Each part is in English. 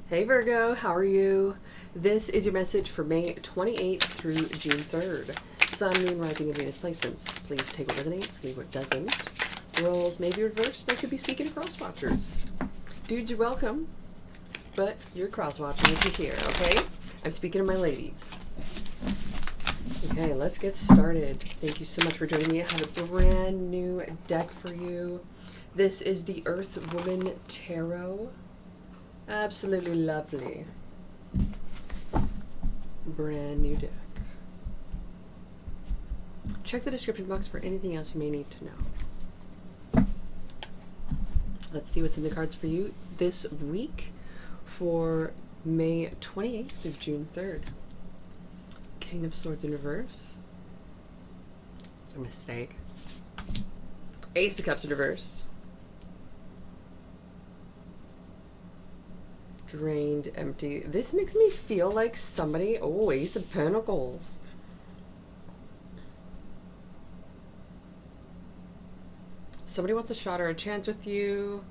Hey Virgo, how are you? This is your message for May 28th through June 3rd. Sun, Moon, Rising, and Venus placements. Please take what resonates, leave what doesn't. Roles may be reversed, and I could be speaking to cross-watchers. Dudes, you're welcome, but you're cross-watching if you're here, okay? I'm speaking to my ladies. Okay, let's get started. Thank you so much for joining me. I have a brand new deck for you. This is the Earth Woman Tarot. Absolutely lovely. Brand new deck. Check the description box for anything else you may need to know. Let's see what's in the cards for you this week for May 28th through June 3rd. King of Swords in reverse. It's a mistake. Ace of Cups in reverse. Drained, empty. This makes me feel like somebody... Oh, Ace of Pentacles. Somebody wants a shot or a chance with you.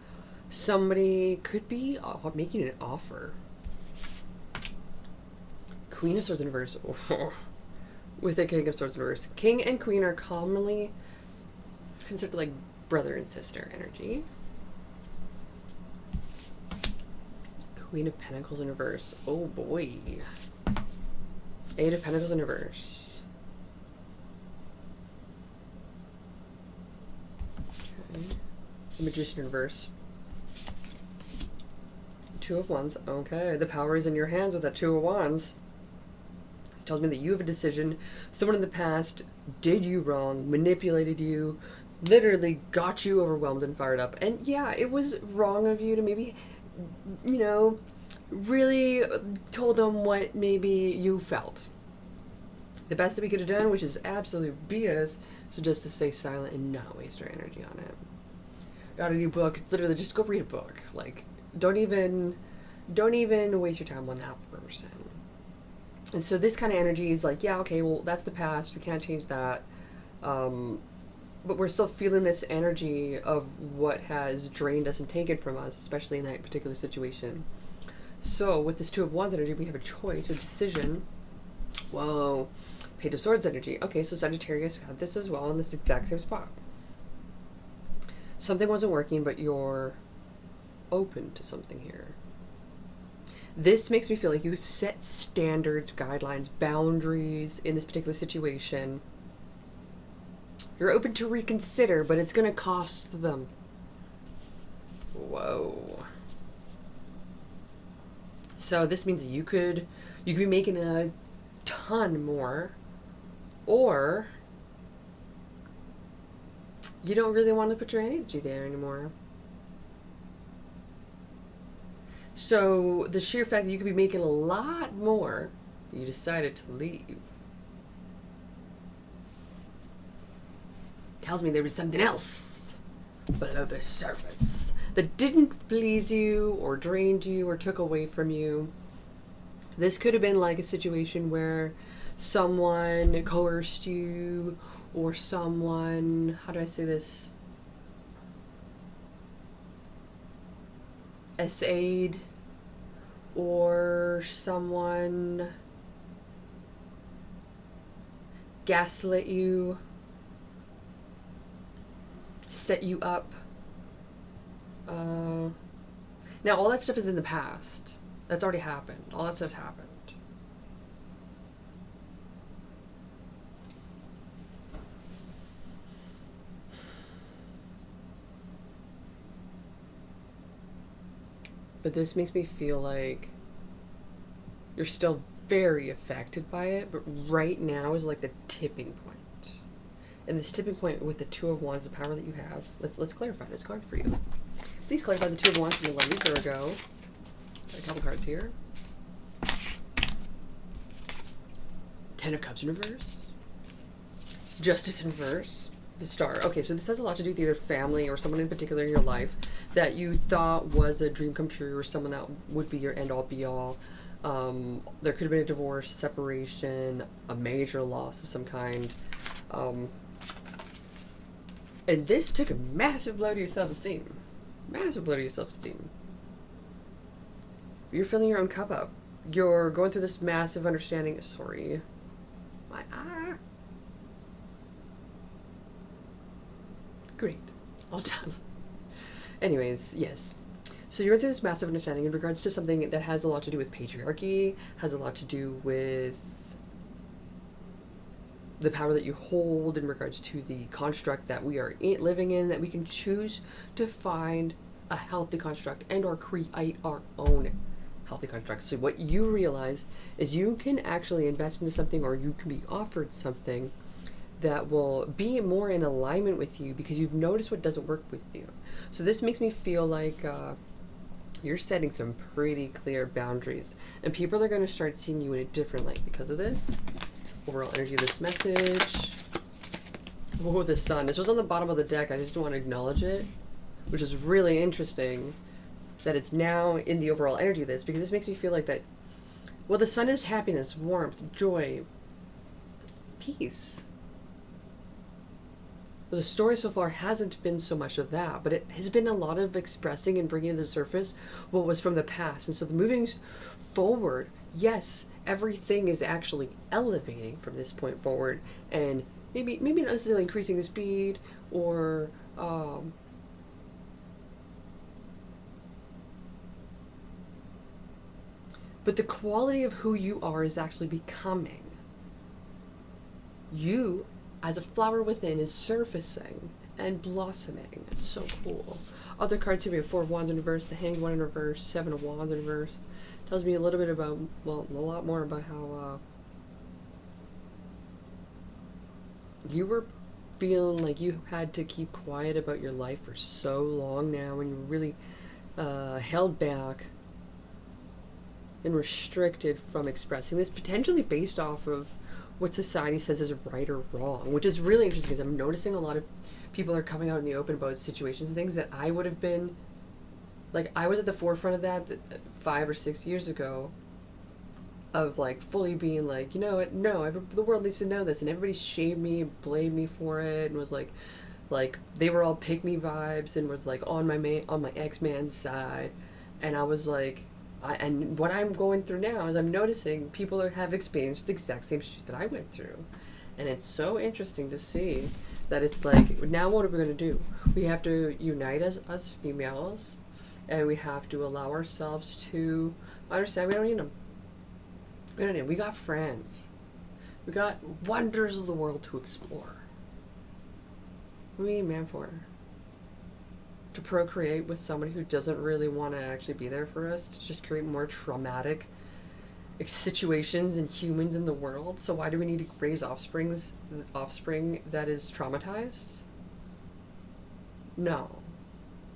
Somebody could be making an offer. Queen of Swords in reverse. Oh. With a King of Swords in reverse. King and Queen are commonly considered like brother and sister energy. Queen of Pentacles in reverse. Oh boy. Eight of Pentacles in reverse. Okay. The Magician in reverse. Two of Wands. Okay. The power is in your hands with that Two of Wands. This tells me that you have a decision. Someone in the past did you wrong, manipulated you, literally got you overwhelmed and fired up. And yeah, it was wrong of you to maybe, you know, really told them what maybe you felt. The best that we could have done, which is absolute BS, so just to stay silent and not waste our energy on it. Got a new book. It's literally just go read a book. Like, don't even waste your time on that person. And so this kind of energy is like, yeah, okay, well, that's the past. We can't change that. But we're still feeling this energy of what has drained us and taken from us, especially in that particular situation. So with this Two of Wands energy, we have a choice, a decision. Whoa. Page of Swords energy. Okay, so Sagittarius got this as well in this exact same spot. Something wasn't working, but you're open to something here. This makes me feel like you've set standards, guidelines, boundaries in this particular situation. You're open to reconsider, but it's going to cost them. Whoa. So this means that you could be making a ton more, or you don't really want to put your energy there anymore. So the sheer fact that you could be making a lot more, you decided to leave, tells me there was something else below the surface that didn't please you or drained you or took away from you. This could have been like a situation where someone coerced you, or someone, how do I say this? Essayed, or someone gaslit you, set you up. Now all that stuff is in the past. That's already happened. All that stuff's happened. But this makes me feel like you're still very affected by it, but right now is like the tipping point. And this tipping point with the Two of Wands, the power that you have, let's clarify this card for you. Please clarify the Two of Wands from the lovely Virgo. Got a couple cards here. Ten of Cups in reverse. Justice in reverse. The Star. Okay, so this has a lot to do with either family or someone in particular in your life that you thought was a dream come true, or someone that would be your end-all be-all. There could have been a divorce, separation, a major loss of some kind. And this took a massive blow to your self-esteem. Massive blow to your self-esteem. You're filling your own cup up. You're going through this massive understanding. Sorry. My eye. Great. All done. Anyways, yes. So you're into this massive understanding in regards to something that has a lot to do with patriarchy, has a lot to do with the power that you hold in regards to the construct that we are living in, that we can choose to find a healthy construct and or create our own healthy construct. So what you realize is you can actually invest into something, or you can be offered something that will be more in alignment with you because you've noticed what doesn't work with you. So this makes me feel like you're setting some pretty clear boundaries, and people are going to start seeing you in a different light because of this. Overall energy of this message. Oh, the sun. This was on the bottom of the deck. I just don't want to acknowledge it, which is really interesting that it's now in the overall energy of this, because this makes me feel like that, well, the sun is happiness, warmth, joy, peace. But the story so far hasn't been so much of that, but it has been a lot of expressing and bringing to the surface what was from the past. And so the moving forward, yes, everything is actually elevating from this point forward, and maybe not necessarily increasing the speed or but the quality of who you are is actually becoming. You, as a flower within, is surfacing and blossoming. It's so cool. Other cards here, we have 4 of Wands in reverse, the Hanged One in reverse, 7 of Wands in reverse. Tells me a little bit about, well, a lot more about how you were feeling like you had to keep quiet about your life for so long now, and you were really held back and restricted from expressing this, potentially based off of what society says is right or wrong, which is really interesting because I'm noticing a lot of people are coming out in the open about situations and things that I would have been, like, I was at the forefront of that 5 or 6 years ago, of like fully being like, you know what, no, the world needs to know this, and everybody shamed me and blamed me for it, and was like they were all pick me vibes, and was like on my ex-man's side, and I was like, and what I'm going through now is I'm noticing people have experienced the exact same shit that I went through. And it's so interesting to see that it's like, now what are we going to do? We have to unite as us females, and we have to allow ourselves to understand we don't need them. We don't need them. We got friends. We got wonders of the world to explore. What do we need a man for? To procreate with somebody who doesn't really want to actually be there for us, to just create more traumatic situations and humans in the world. So why do we need to raise offspring that is traumatized? No.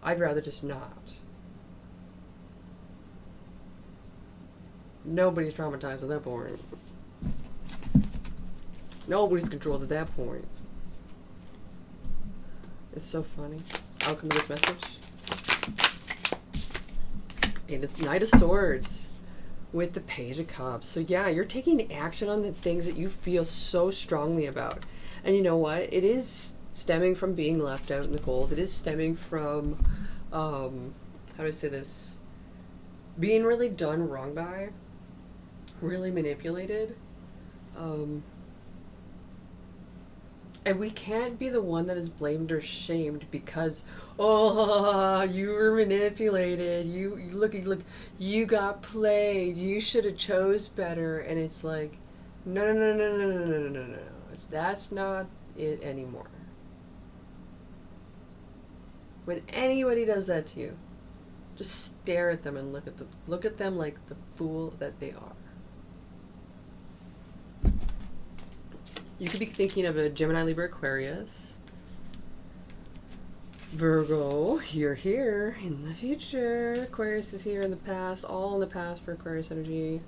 I'd rather just not. Nobody's traumatized at that point. Nobody's controlled at that point. It's so funny. Outcome of this message. Okay, this Knight of Swords with the Page of Cups. So yeah, you're taking action on the things that you feel so strongly about. And you know what? It is stemming from being left out in the cold. It is stemming from, how do I say this? Being really done wrong by. Really manipulated. And we can't be the one that is blamed or shamed because, oh, you were manipulated. You look, you got played. You should have chose better. And it's like, no. That's not it anymore. When anybody does that to you, just stare at them and look at them like the fool that they are. You could be thinking of a Gemini, Libra, Aquarius. Virgo, you're here in the future. Aquarius is here in the past, all in the past for Aquarius energy.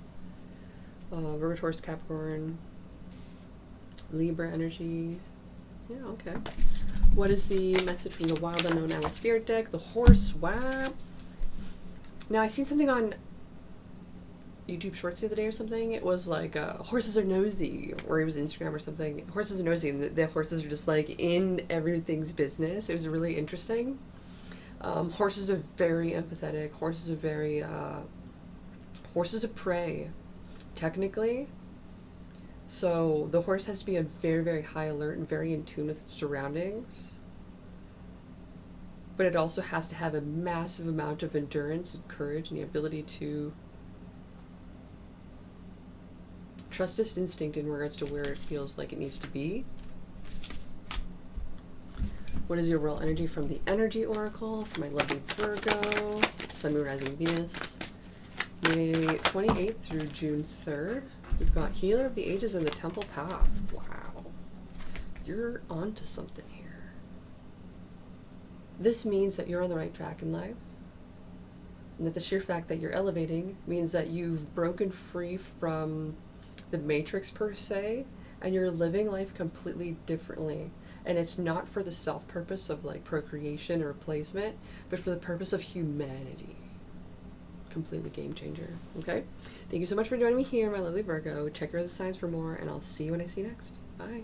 Virgo, Taurus, Capricorn. Libra energy. Yeah, okay. What is the message from the Wild Unknown Atmospheric deck? The Horse, wow. Now, I seen something on YouTube Shorts the other day or something. It was like horses are nosy, or it was Instagram or something. Horses are nosy, and the horses are just like in everything's business. It was really interesting. Horses are very empathetic. Horses are very Horses of prey. Technically, so the horse has to be on very, very high alert and very in tune with its surroundings. But it also has to have a massive amount of endurance and courage and the ability to trust its instinct in regards to where it feels like it needs to be. What is your world energy from the Energy Oracle for my lovely Virgo, Sun, Moon, Rising, Venus, May 28th through June 3rd? We've got Healer of the Ages and the Temple Path. Wow. You're onto something here. This means that you're on the right track in life, and that the sheer fact that you're elevating means that you've broken free from the matrix per se, and you're living life completely differently. And it's not for the self-purpose of like procreation or replacement, but for the purpose of humanity. Completely game changer. Okay? Thank you so much for joining me here, my lovely Virgo. Check your other signs for more, and I'll see you when I see you next. Bye.